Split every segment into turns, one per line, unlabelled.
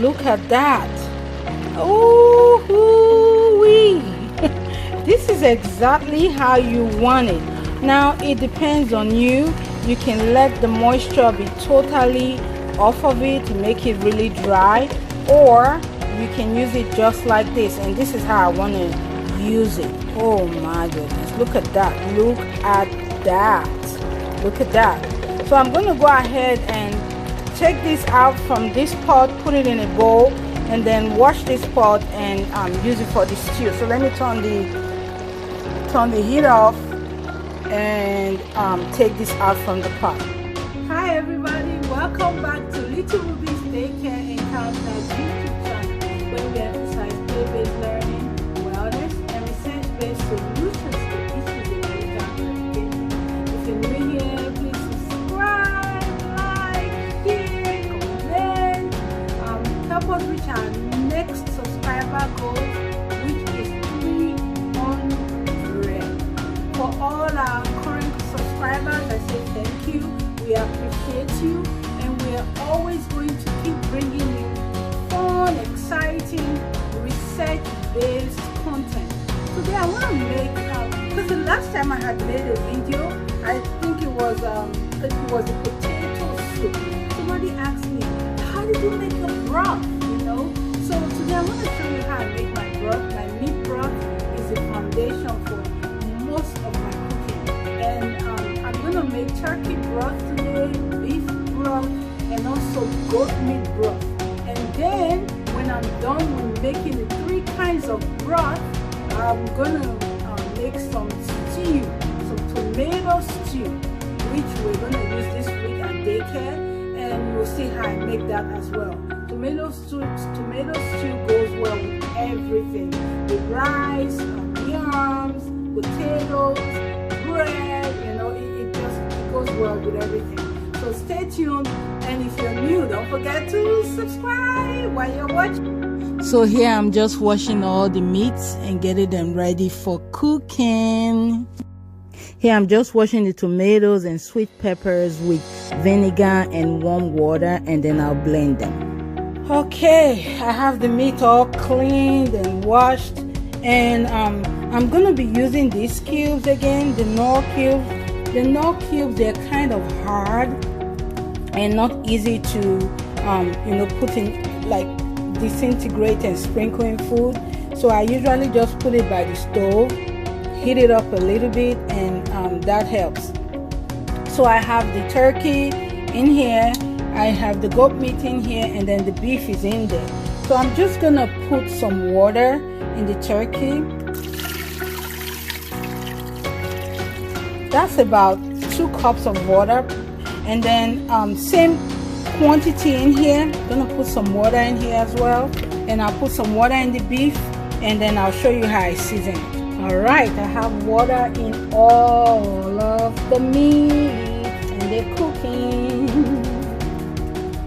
Look at that. Ooh-wee. This is exactly how you want it. Now it depends on you. You can let the moisture be totally off of it to make it really dry, or you can use it just like this, and this is how I want to use it. Oh my goodness, look at that. Look at that. Look at that. So I'm going to go ahead and take this out from this pot, put it in a bowl, and then wash this pot and use it for the stew. So let me turn the heat off and take this out from the pot. Hi everybody, welcome back to Little Ruby's Daycare and Countdown YouTube channel, where we emphasize play-based learning, wellness, and research-based solutions to issues in early childhood education. If you're new here, please subscribe, like, share, comment, help us reach our next subscriber goal, which is 300. For all our current subscribers, I say thank you. We appreciate you, and we are always going to keep bringing you fun, exciting, research-based content. Today I want to make, because the last time I had made a video, I think it was a potato soup. Somebody asked me, how did you make a broth? You know. So today I want to show you how I make my broth. My meat broth is the foundation for most of my cooking, and I'm going to make turkey broth today, beef broth, and also goat meat broth. And then when I'm done with making the 3 kinds of broth, I'm going to make some stew, some tomato stew, which we're going to use this week at daycare, and you'll see how I make that as well. Tomato stew goes well with everything, with rice, yams, potatoes, bread, you know, it goes well with everything. So stay tuned, and if you're new, don't forget to subscribe while you're watching. So here I'm just washing all the meats and getting them ready for cooking. Here I'm just washing the tomatoes and sweet peppers with vinegar and warm water, and then I'll blend them. Okay, I have the meat all cleaned and washed, and I'm gonna be using these cubes again, the Knorr cubes. The Knorr cubes, they're kind of hard and not easy to put in, like, disintegrate and sprinkle in food. So I usually just put it by the stove, heat it up a little bit, and that helps. So I have the turkey in here, I have the goat meat in here, and then the beef is in there. So I'm just gonna put some water in the turkey. That's about 2 cups of water, and then same quantity in here. I'm gonna put some water in here as well, and I'll put some water in the beef, and then I'll show you how I season it. All right, I have water in all of the meat, and they're cooking.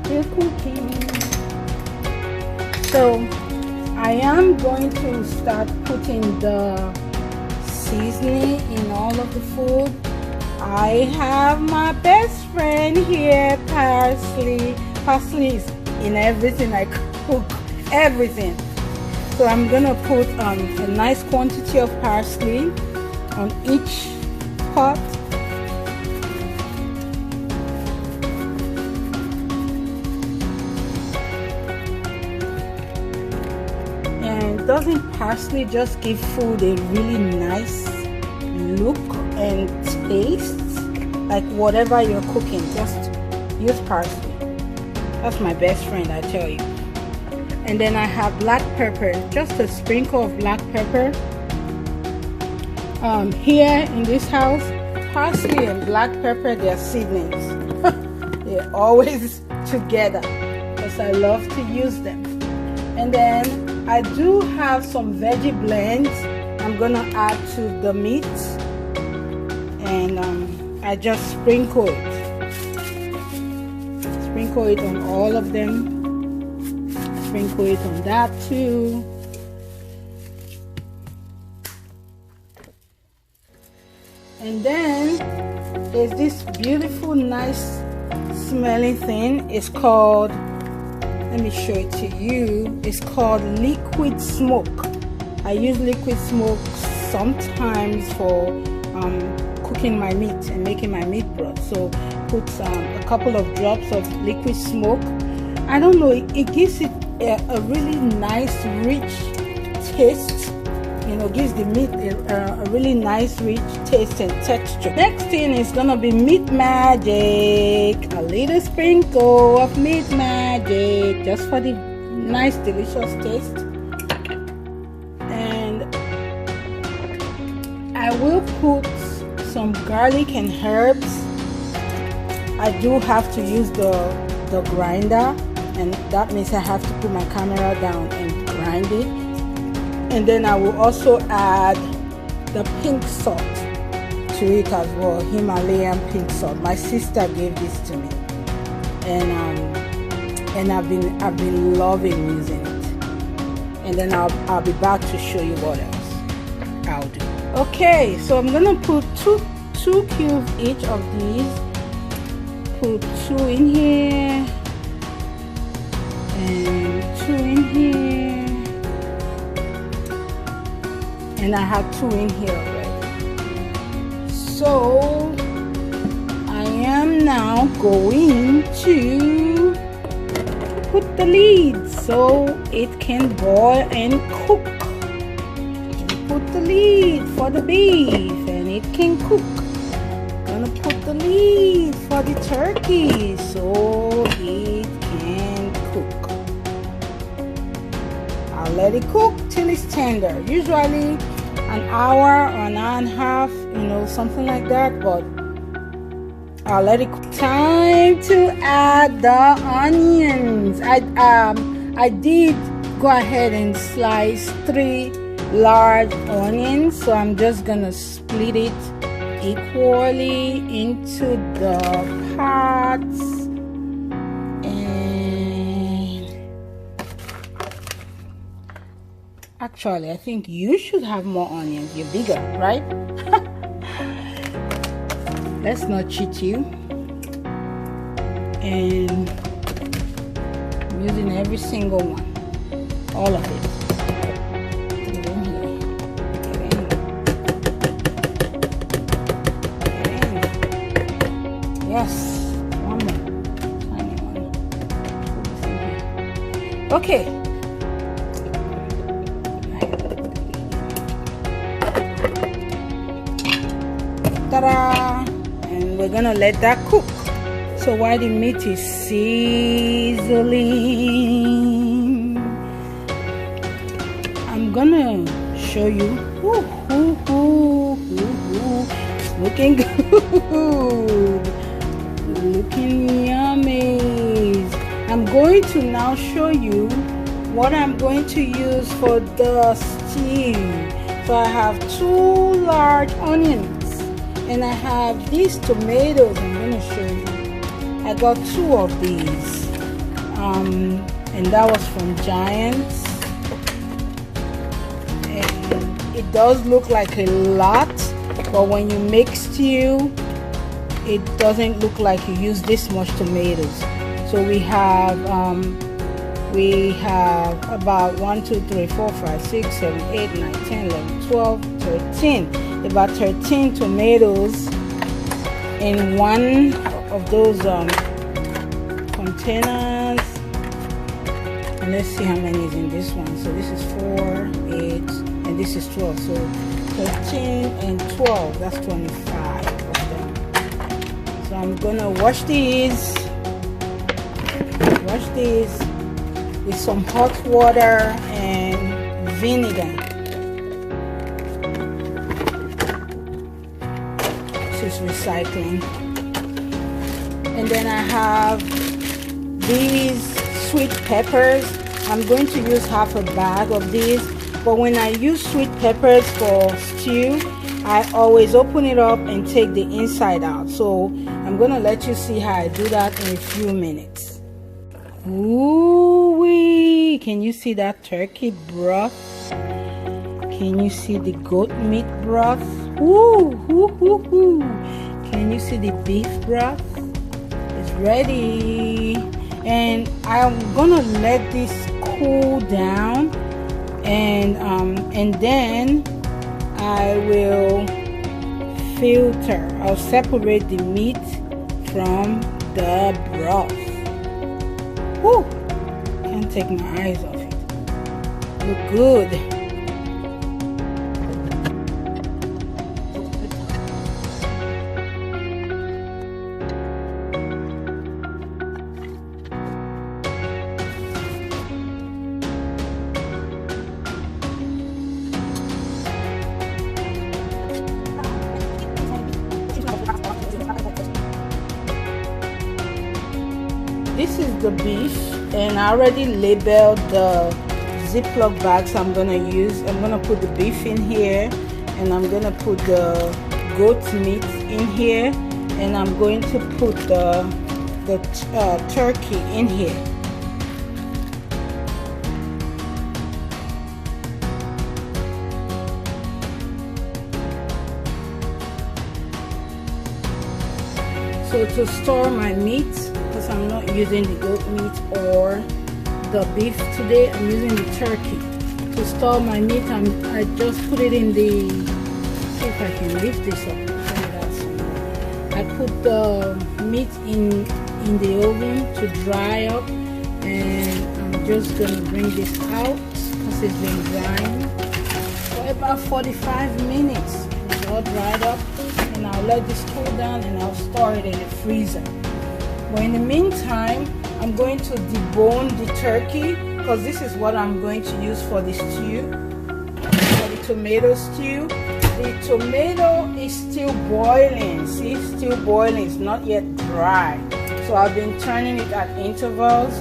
They're cooking. So I am going to start putting the seasoning in all of the food. I have my best friend here, parsley. Parsley is in everything I cook, everything. So I'm gonna put a nice quantity of parsley on each pot. And doesn't parsley just give food a really nice look and taste? Like whatever you're cooking, just use parsley. That's my best friend, I tell you. And then I have black pepper, just a sprinkle of black pepper. Here in this house, parsley and black pepper, they're siblings. They're always together because I love to use them. And then I do have some veggie blends I'm gonna add to the meat, and I just sprinkle it on all of them. Sprinkle it on that too. And then there's this beautiful, nice smelling thing. It's called let me show it to you. It's called liquid smoke. I use liquid smoke sometimes for cooking my meat and making my meat broth. So put a couple of drops of liquid smoke. I don't know, it gives it a really nice rich taste, you know, gives the meat a really nice rich taste and texture. Next thing is gonna be meat magic, a little sprinkle of meat magic just for the nice delicious taste. And I will put some garlic and herbs. I do have to use the grinder, and that means I have to put my camera down and grind it. And then I will also add the pink salt to it as well, Himalayan pink salt. My sister gave this to me, and I've been loving using it. And then I'll be back to show you what else I'll do. Okay, so I'm gonna put two cubes each of these. Put 2 in here and 2 in here, and I have 2 in here already. So I am now going to put the lid so it can boil and cook. Put the lid for the beef and it can cook. Gonna put the lid for the turkey so it can cook. I'll let it cook till it's tender. Usually an hour or an hour and a half, you know, something like that, but I'll let it cook. Time to add the onions. I did go ahead and slice 3 large onions, so I'm just gonna split it equally into the pots. And actually, I think you should have more onions. You're bigger, right? Let's not cheat you. And I'm using every single one, all of it. Yes, one more, tiny one. Okay. Ta-da! And we're gonna let that cook. So while the meat is sizzling, I'm gonna show you. It's looking good. Looking yummy. I'm going to now show you what I'm going to use for the stew. So I have 2 large onions and I have these tomatoes. I'm going to show you. I got 2 of these, and that was from Giants. And it does look like a lot, but when you make stew, it doesn't look like you use this much tomatoes. So we have about 1, 2, 3, 4, 5, 6, 7, 8, 9, 10, 11, 12, 13. About 13 tomatoes in one of those containers. And let's see how many is in this one. So this is 4, 8, and this is 12. So 13 and 12, that's 25 of them. So I'm gonna wash these with some hot water and vinegar. This is recycling. And then I have these sweet peppers. I'm going to use half a bag of these, but when I use sweet peppers for stew, I always open it up and take the inside out. So I'm gonna let you see how I do that in a few minutes. Ooh-wee! Can you see that turkey broth? Can you see the goat meat broth? Ooh-hoo-hoo-hoo! Can you see the beef broth? It's ready. And I I'm gonna let this cool down, and then I will filter. I'll separate the meat from the broth. Whew! Can't take my eyes off it. Look good. This is the beef, and I already labeled the Ziploc bags I'm gonna use. I'm gonna put the beef in here, and I'm gonna put the goat meat in here, and I'm going to put the turkey in here. So to store my meat, because I'm not using the goat meat or the beef today, I'm using the turkey. To store my meat, I just put it in the, see if I can lift this up. I put the meat in the oven to dry up, and I'm just gonna bring this out because it's been drying for about 45 minutes. It's all dried up, and I'll let this cool down and I'll store it in the freezer. But in the meantime, I'm going to debone the turkey, because this is what I'm going to use for the stew, for the tomato stew. The tomato is still boiling. See, still boiling. It's not yet dry. So I've been turning it at intervals,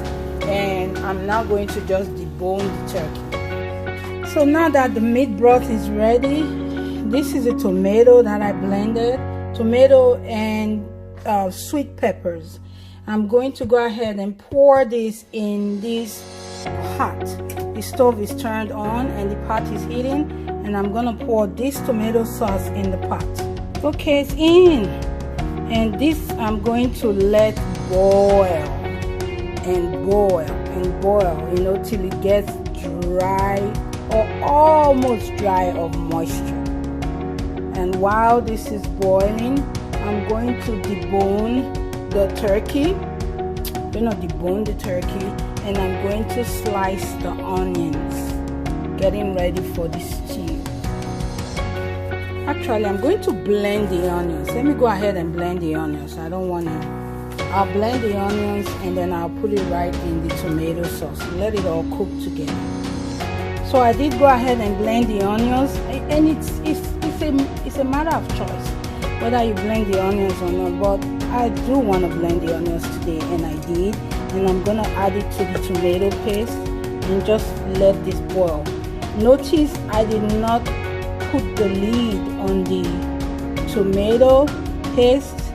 and I'm now going to just debone the turkey. So now that the meat broth is ready, this is a tomato that I blended, tomato and sweet peppers. I'm going to go ahead and pour this in this pot. The stove is turned on and the pot is heating, and I'm gonna pour this tomato sauce in the pot. Okay, it's in, and this I'm going to let boil and boil and boil, you know, till it gets dry or almost dry of moisture. And while this is boiling, I'm going to debone the turkey. I'm gonna debone the turkey, and I'm going to slice the onions, getting ready for the stew. Actually, I'm going to blend the onions. Let me go ahead and blend the onions. I don't want to. I'll blend the onions, and then I'll put it right in the tomato sauce. Let it all cook together. So I did go ahead and blend the onions, and it's a matter of choice whether you blend the onions or not. But I do want to blend the onions today, and I did. And I'm gonna add it to the tomato paste and just let this boil. Notice I did not put the lid on the tomato paste,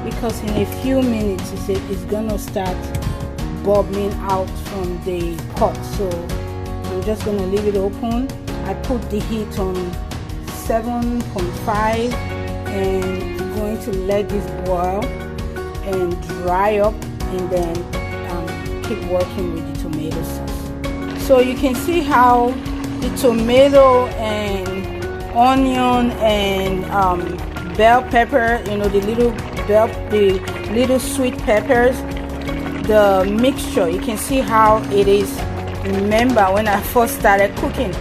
because in a few minutes it's gonna start bubbling out from the pot. So I'm just gonna leave it open. I put the heat on 7.5, and I'm going to let this boil and dry up, and then keep working with the tomato sauce. So you can see how the tomato and onion and bell pepper, you know, the little sweet peppers, the mixture, you can see how it is. Remember when I first started cooking,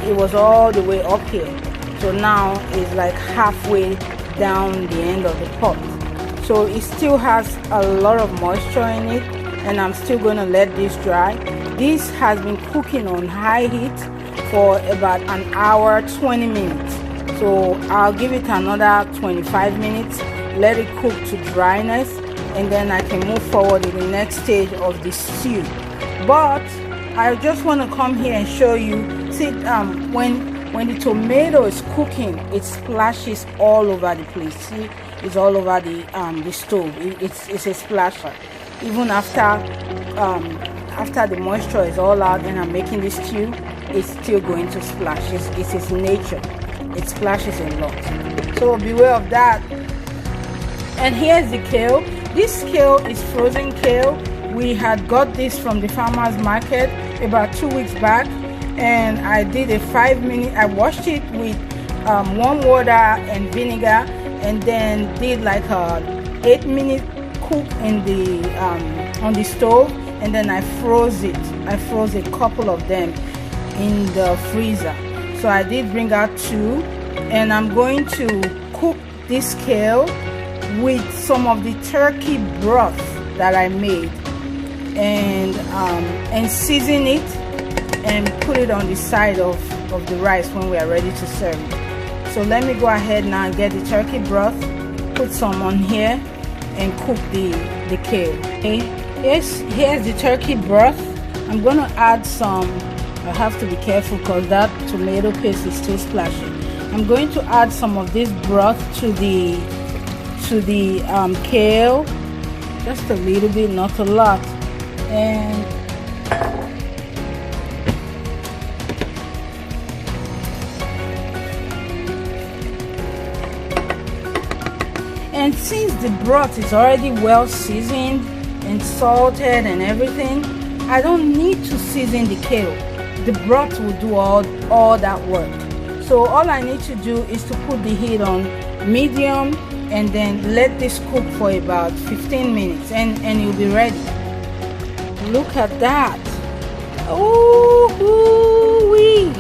it was all the way up here. So now it's like halfway down the end of the pot. So it still has a lot of moisture in it, and I'm still going to let this dry. This has been cooking on high heat for about an hour 20 minutes. So I'll give it another 25 minutes, let it cook to dryness, and then I can move forward to the next stage of the stew. But I just want to come here and show you, see, when the tomato is cooking, it splashes all over the place. See, it's all over the stove. It's a splasher. Even after the moisture is all out and I'm making this stew, it's still going to splash. It's its nature. It splashes a lot. So beware of that. And here's the kale. This kale is frozen kale. We had got this from the farmer's market about 2 weeks back, and I did a 5-minute. I washed it with warm water and vinegar, and then did like a 8-minute cook in the on the stove, and then I froze it. I froze a couple of them in the freezer. So I did bring out 2, and I'm going to cook this kale with some of the turkey broth that I made, and season it and put it on the side of the rice when we are ready to serve it. So let me go ahead now and get the turkey broth, put some on here, and cook the kale. Okay, here's the turkey broth. I'm gonna add some. I have to be careful because that tomato paste is still splashing. I'm going to add some of this broth to the kale, just a little bit, not a lot, and since the broth is already well seasoned and salted and everything, I don't need to season the kale. The broth will do all that work. So all I need to do is to put the heat on medium and then let this cook for about 15 minutes, and you'll be ready. Look at that. Ooh-wee.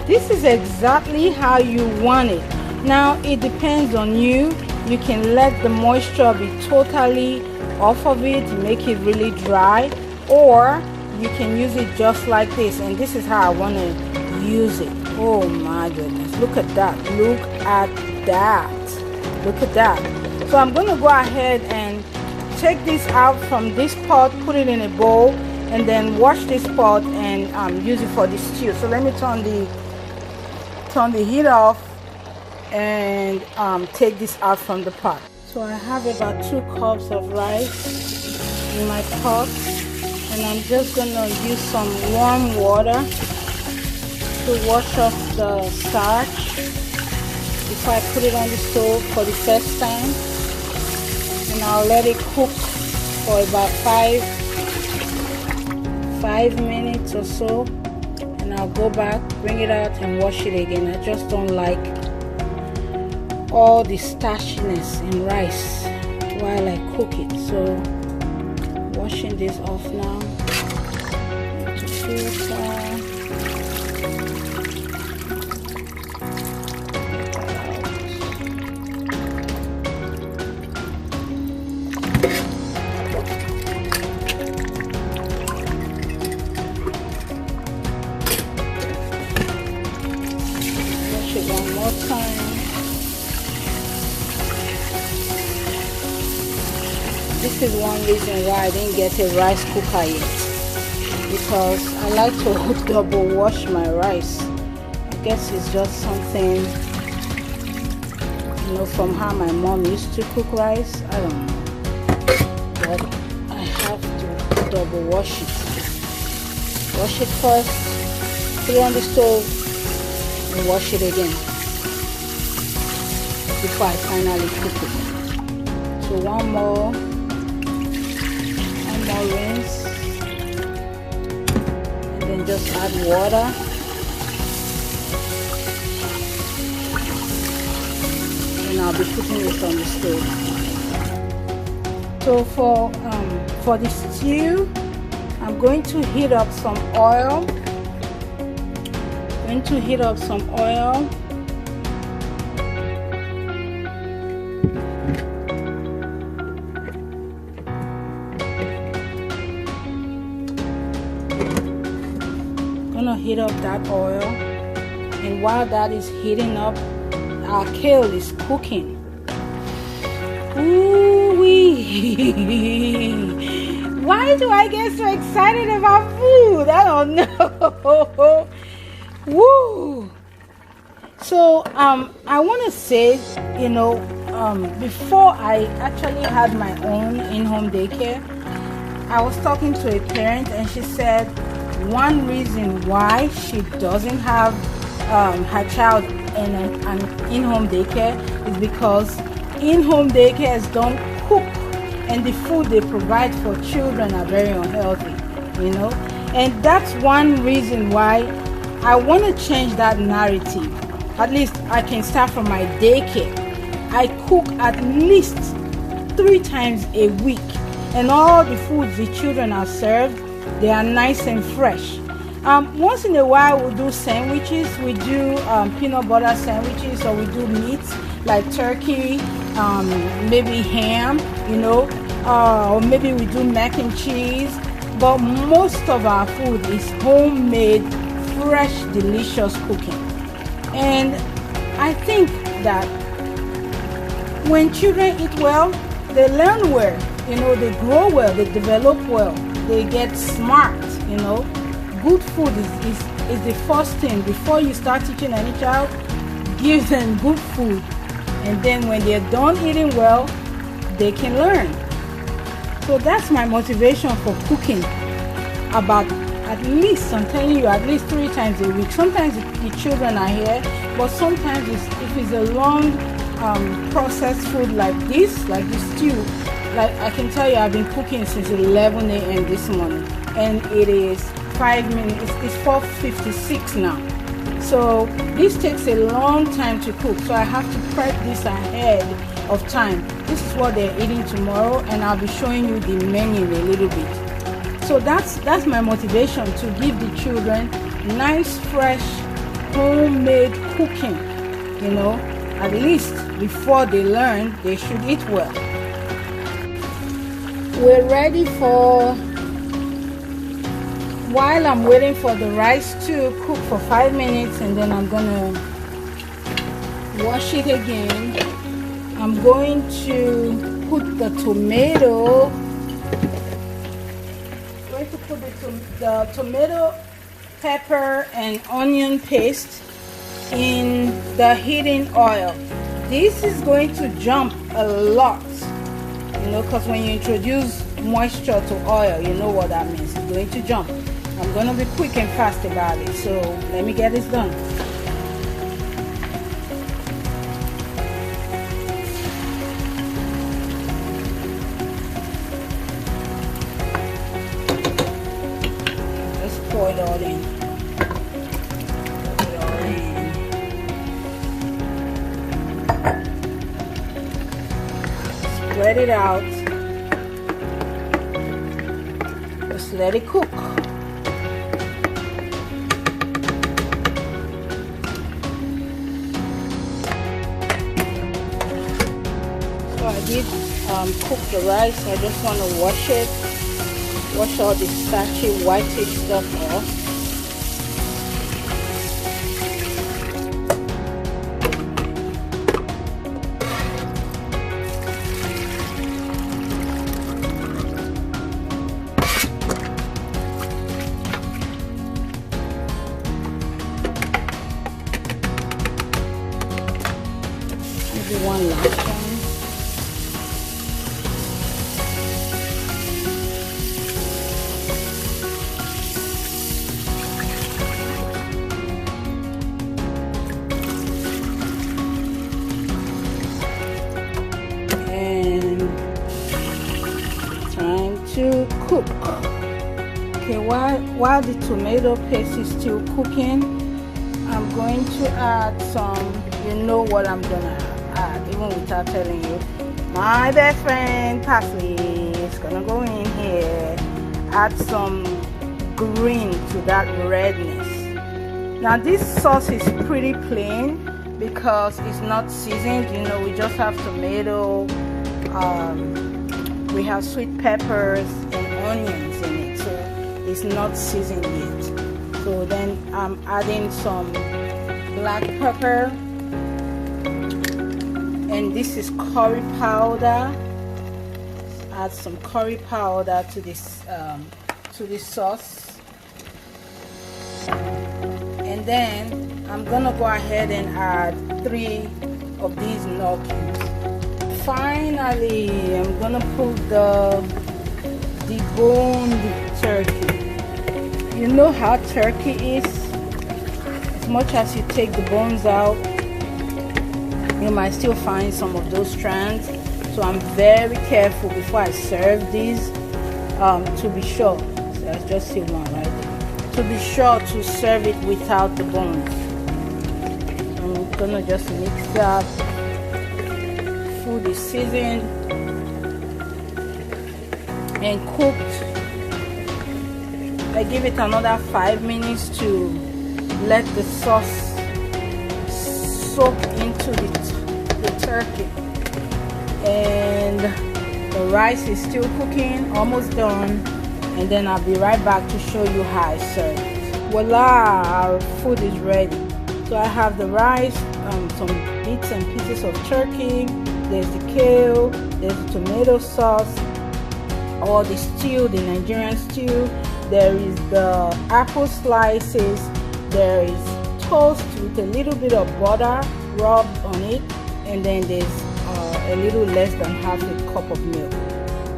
This is exactly how you want it. Now it depends on you. You can let the moisture be totally off of it, make it really dry, or you can use it just like this, and this is how I want to use it. Oh my goodness, look at that, look at that, look at that. So I'm going to go ahead and take this out from this pot, put it in a bowl, and then wash this pot and use it for the stew. So let me turn the heat off and take this out from the pot. So I have about 2 cups of rice in my pot, and I'm just gonna use some warm water to wash off the starch before I put it on the stove for the first time, and I'll let it cook for about 5 minutes or so, and I'll go back, bring it out and wash it again. I just don't like all the starchiness in rice while I cook it. So washing this off now into filter. Wash it one more time. This is one reason why I didn't get a rice cooker yet, because I like to double wash my rice. I guess it's just something, you know, from how my mom used to cook rice. I don't know, but I have to double wash it. Wash it first, put it on the stove, and wash it again before I finally cook it. So one more rinse, and then just add water, and I'll be putting this on the stove. So for the stew, I'm going to heat up some oil. Heat up that oil, and while that is heating up, our kale is cooking. Ooh-wee. Why do I get so excited about food? I don't know. Woo. So I want to say, you know, before I actually had my own in-home daycare, I was talking to a parent, and she said one reason why she doesn't have her child in an in-home daycare is because in-home daycares don't cook and the food they provide for children are very unhealthy, you know. And that's one reason why I want to change that narrative. At least I can start from my daycare. I cook at least 3 times a week, and all the foods the children are served, they are nice and fresh. Once in a while we'll do sandwiches. We do peanut butter sandwiches, or we do meats like turkey, maybe ham, you know, or maybe we do mac and cheese. But most of our food is homemade, fresh, delicious cooking. And I think that when children eat well, they learn well, you know, they grow well, they develop well, they get smart, you know. Good food is the first thing. Before you start teaching any child, give them good food. And then when they're done eating well, they can learn. So that's my motivation for cooking. About at least, I'm telling you, at least 3 times a week. Sometimes the children are here, but sometimes if it's a long processed food like this stew, like I can tell you, I've been cooking since 11 a.m. this morning, and it is 5 minutes, it's 4:56 now. So this takes a long time to cook, so I have to prep this ahead of time. This is what they're eating tomorrow, and I'll be showing you the menu in a little bit. So that's my motivation, to give the children nice, fresh, homemade cooking. You know, at least before they learn, they should eat well. We're ready for, while I'm waiting for the rice to cook for 5 minutes, and then I'm gonna wash it again. I'm going to put the tomato, the tomato, pepper, and onion paste in the heating oil. This is going to jump a lot, you know, because when you introduce moisture to oil, you know what that means. It's going to jump. I'm going to be quick and fast about it, so let me get this done. Just pour it all in. Pour it all in. Spread it out. Just let it cook. I did cook the rice. I just want to wash it, wash all the starchy, whitish stuff off. Maybe one last one. To cook. Okay, while the tomato paste is still cooking, I'm going to add some, you know what I'm gonna add, even without telling you. My best friend parsley is gonna go in here. Add some green to that redness. Now this sauce is pretty plain because it's not seasoned. You know, we just have tomato, we have sweet peppers and onions in it, so it's not seasoned yet. So then I'm adding some black pepper, and this is curry powder. Let's add some curry powder to this sauce, and then I'm gonna go ahead and add 3 of these knorr cubes. Finally, I'm gonna put the deboned turkey. You know how turkey is. As much as you take the bones out, you might still find some of those strands. So I'm very careful before I serve these to be sure. So let's just see one right there. To be sure to serve it without the bones. I'm gonna just mix up. Food is seasoned and cooked. I give it another 5 minutes to let the sauce soak into the turkey. And the rice is still cooking, almost done. And then I'll be right back to show you how I serve it. Voila, our food is ready. So I have the rice, some bits and pieces of turkey. There's the kale, there's the tomato sauce, or the stew, the Nigerian stew. There is the apple slices. There is toast with a little bit of butter rubbed on it, and then there's a little less than half a cup of milk.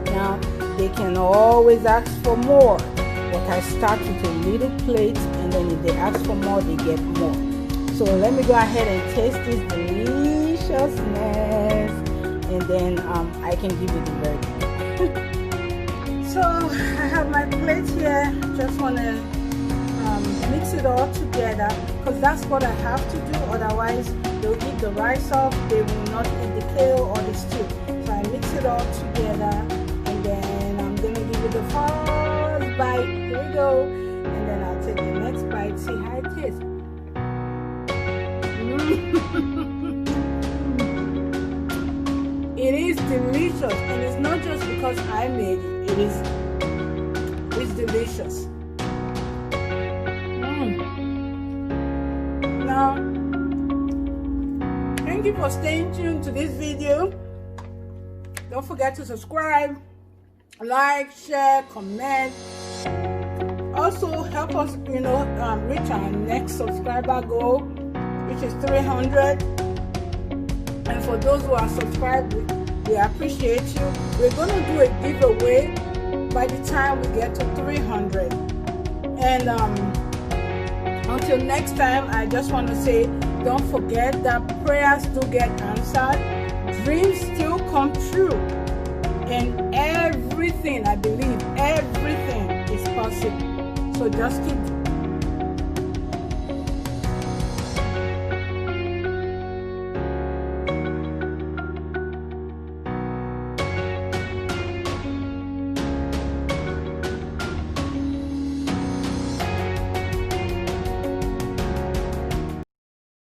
Now they can always ask for more, but I start with a little plate, and then if they ask for more, they get more. So let me go ahead and taste this deliciousness, and then I can give you the verdict. So I have my plate here. Just want to mix it all together, because that's what I have to do. Otherwise they'll eat the rice off, they will not eat the kale or the stew. So I mix it all together, and then I'm gonna give it the first bite. Here we go. And then I'll take the next bite, see how it tastes. It is delicious, and it's not just because I made it. It's delicious. Now, thank you for staying tuned to this video. Don't forget to subscribe, like, share, comment. Also help us, reach our next subscriber goal, which is 300. And for those who are subscribed, we appreciate you. We're going to do a giveaway by the time we get to 300. And until next time, I just want to say, don't forget that prayers do get answered, dreams still come true, and everything, I believe, everything is possible. So just keep